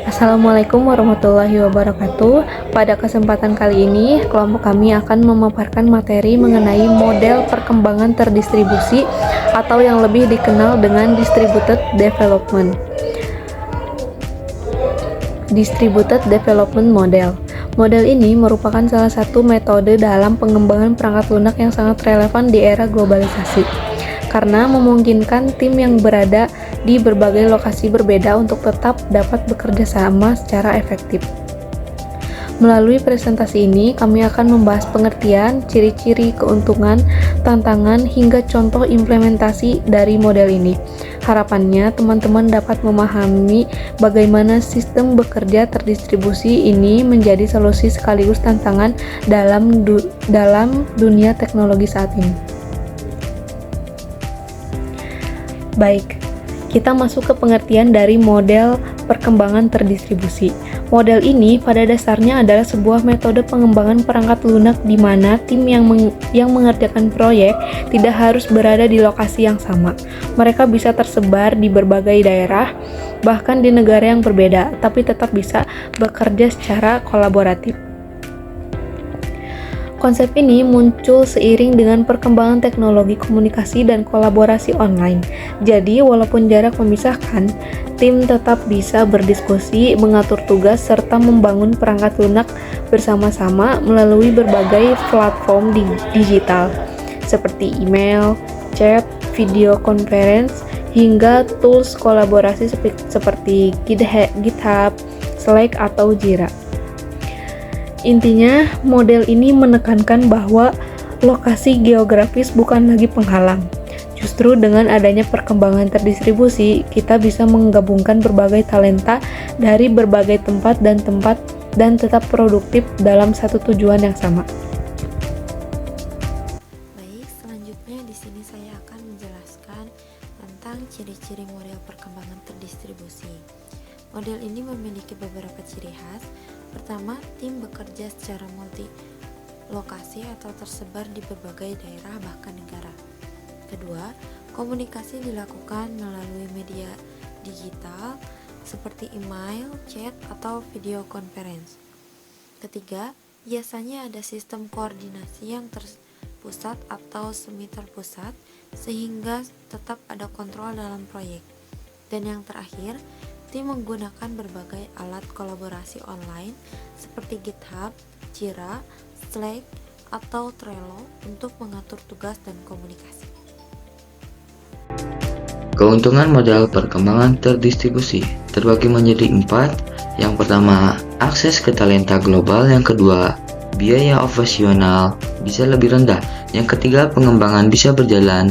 Assalamualaikum warahmatullahi wabarakatuh. Pada kesempatan kali ini, kelompok kami akan memaparkan materi mengenai model perkembangan terdistribusi atau yang lebih dikenal dengan distributed development. Distributed Development Model. Model ini merupakan salah satu metode dalam pengembangan perangkat lunak yang sangat relevan di era globalisasi, karena memungkinkan tim yang berada di berbagai lokasi berbeda untuk tetap dapat bekerja sama secara efektif. Melalui presentasi ini, kami akan membahas pengertian, ciri-ciri, keuntungan, tantangan, hingga contoh implementasi dari model ini. Harapannya, teman-teman dapat memahami bagaimana sistem bekerja terdistribusi ini menjadi solusi sekaligus tantangan dalam dunia teknologi saat ini. Baik, kita masuk ke pengertian dari model perkembangan terdistribusi. Model ini pada dasarnya adalah sebuah metode pengembangan perangkat lunak di mana tim yang mengerjakan proyek tidak harus berada di lokasi yang sama. Mereka bisa tersebar di berbagai daerah, bahkan di negara yang berbeda, tapi tetap bisa bekerja secara kolaboratif. Konsep ini muncul seiring dengan perkembangan teknologi komunikasi dan kolaborasi online. Jadi, walaupun jarak memisahkan, tim tetap bisa berdiskusi, mengatur tugas, serta membangun perangkat lunak bersama-sama melalui berbagai platform digital, seperti email, chat, video conference, hingga tools kolaborasi seperti GitHub, Slack, atau Jira. Intinya, model ini menekankan bahwa lokasi geografis bukan lagi penghalang. Justru dengan adanya perkembangan terdistribusi, kita bisa menggabungkan berbagai talenta dari berbagai tempat dan tetap produktif dalam satu tujuan yang sama. Baik, selanjutnya di sini saya akan menjelaskan tentang ciri-ciri model perkembangan terdistribusi. Model ini memiliki beberapa ciri khas. Pertama, tim bekerja secara multi lokasi atau tersebar di berbagai daerah bahkan negara. Kedua, komunikasi dilakukan melalui media digital seperti email, chat, atau video conference. Ketiga, biasanya ada sistem koordinasi yang terpusat atau semi terpusat sehingga tetap ada kontrol dalam proyek. Dan yang terakhir, tim menggunakan berbagai alat kolaborasi online seperti GitHub, Jira, Slack, atau Trello untuk mengatur tugas dan komunikasi. Keuntungan model perkembangan terdistribusi terbagi menjadi 4. Yang pertama, akses ke talenta global. Yang kedua, biaya operasional bisa lebih rendah. Yang ketiga, pengembangan bisa berjalan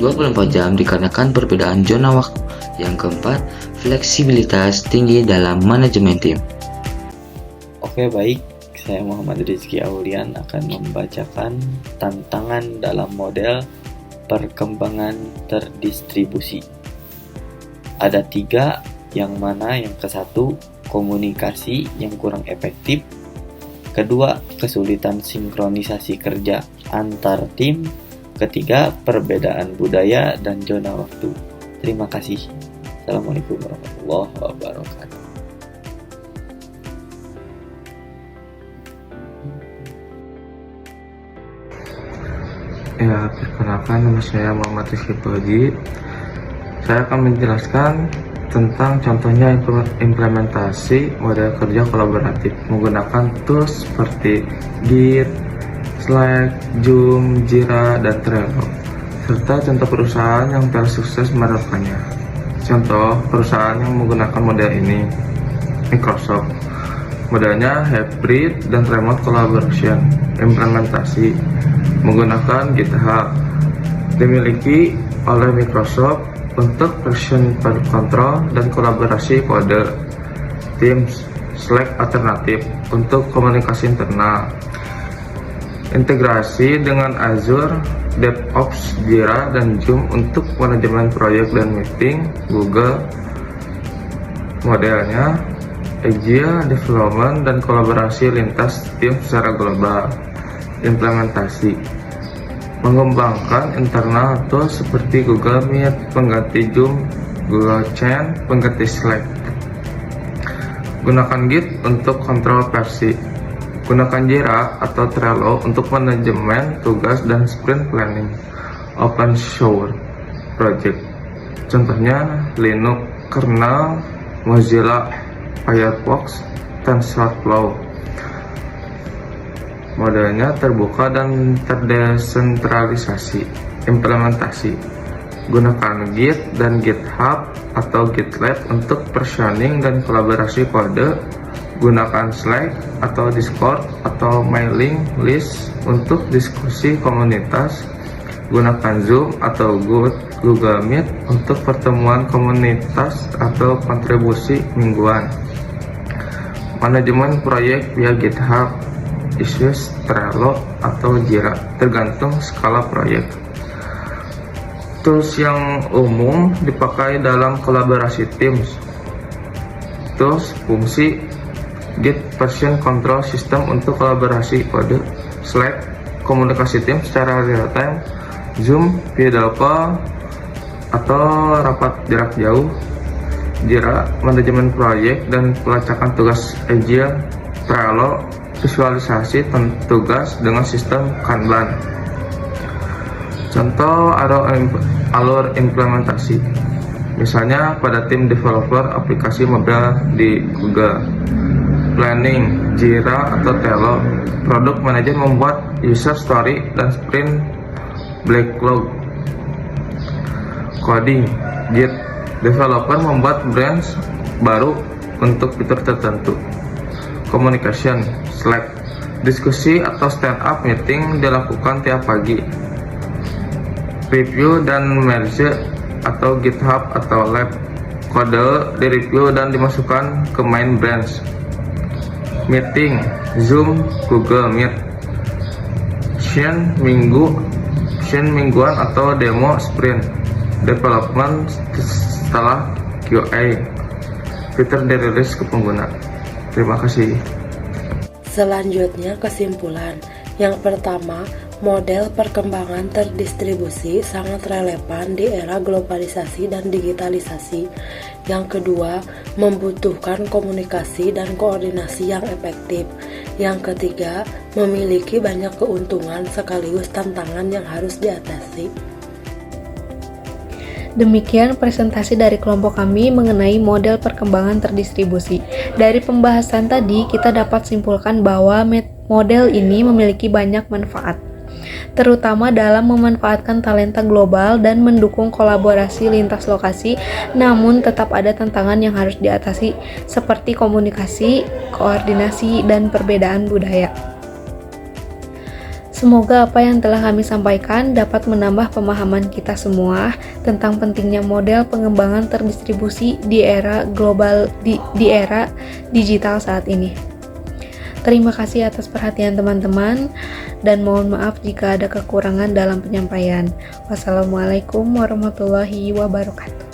24 jam dikarenakan perbedaan zona waktu. Yang keempat, fleksibilitas tinggi dalam manajemen tim. Oke, baik. Saya Muhammad Rizky Aulian akan membacakan tantangan dalam model perkembangan terdistribusi. Ada 3, yang mana yang ke-1, komunikasi yang kurang efektif. Kedua, kesulitan sinkronisasi kerja antar tim. Ketiga, perbedaan budaya dan zona waktu. Terima kasih. Assalamualaikum warahmatullahi wabarakatuh. Ya, perkenalkan, nama saya Muhammad Rizky Puji. Saya akan menjelaskan tentang contohnya implementasi model kerja kolaboratif menggunakan tools seperti Git, Slack, Zoom, Jira, dan Trello, serta contoh perusahaan yang telah sukses menerapkannya. Contoh perusahaan yang menggunakan model ini: Microsoft. Modelnya hybrid dan remote collaboration. Implementasi menggunakan GitHub, dimiliki oleh Microsoft untuk version control dan kolaborasi kode. Teams, Slack alternatif untuk komunikasi internal. Integrasi dengan Azure, DevOps, Jira, dan Zoom untuk manajemen proyek dan meeting. Google. Modelnya Agile Development dan kolaborasi lintas tim secara global. Implementasi mengembangkan internal tools seperti Google Meet, pengganti Zoom, Google Chat, pengganti Slack. Gunakan Git untuk kontrol versi. Gunakan Jira atau Trello untuk manajemen tugas dan sprint planning. Open source project. Contohnya Linux kernel, Mozilla Firefox, TensorFlow. Modelnya terbuka dan terdesentralisasi. Implementasi. Gunakan Git dan GitHub atau GitLab untuk versioning dan kolaborasi kode. Gunakan Slack atau Discord atau mailing list untuk diskusi komunitas. Gunakan Zoom atau Google Meet untuk pertemuan komunitas atau kontribusi mingguan. Manajemen proyek via GitHub, Issues, Trello, atau Jira, tergantung skala proyek. Tools yang umum dipakai dalam kolaborasi Teams. Tools, fungsi, Git version control system untuk kolaborasi kode, Slack, komunikasi tim secara real time, Zoom, video call, atau rapat jarak jauh, Jira, manajemen proyek dan pelacakan tugas agile, Trello, visualisasi tugas dengan sistem Kanban. Contoh alur implementasi, misalnya pada tim developer aplikasi mobile di Google. Planning, Jira atau Trello. Product manager membuat user story dan sprint backlog. Coding, Git. Developer membuat branch baru untuk fitur tertentu. Communication, Slack. Diskusi atau stand up meeting dilakukan tiap pagi. Review dan merge atau GitHub atau lab. Kode direview dan dimasukkan ke main branch. Meeting, Zoom, Google Meet. Session mingguan atau demo sprint. Development setelah QA. Fitur dirilis ke pengguna. Terima kasih. Selanjutnya kesimpulan. Yang pertama, model perkembangan terdistribusi sangat relevan di era globalisasi dan digitalisasi. Yang kedua, membutuhkan komunikasi dan koordinasi yang efektif. Yang ketiga, memiliki banyak keuntungan sekaligus tantangan yang harus diatasi. Demikian presentasi dari kelompok kami mengenai model perkembangan terdistribusi. Dari pembahasan tadi, kita dapat simpulkan bahwa model ini memiliki banyak manfaat, terutama dalam memanfaatkan talenta global dan mendukung kolaborasi lintas lokasi, namun tetap ada tantangan yang harus diatasi, seperti komunikasi, koordinasi, dan perbedaan budaya. Semoga apa yang telah kami sampaikan dapat menambah pemahaman kita semua tentang pentingnya model pengembangan terdistribusi di era global di era digital saat ini. Terima kasih atas perhatian teman-teman dan mohon maaf jika ada kekurangan dalam penyampaian. Wassalamualaikum warahmatullahi wabarakatuh.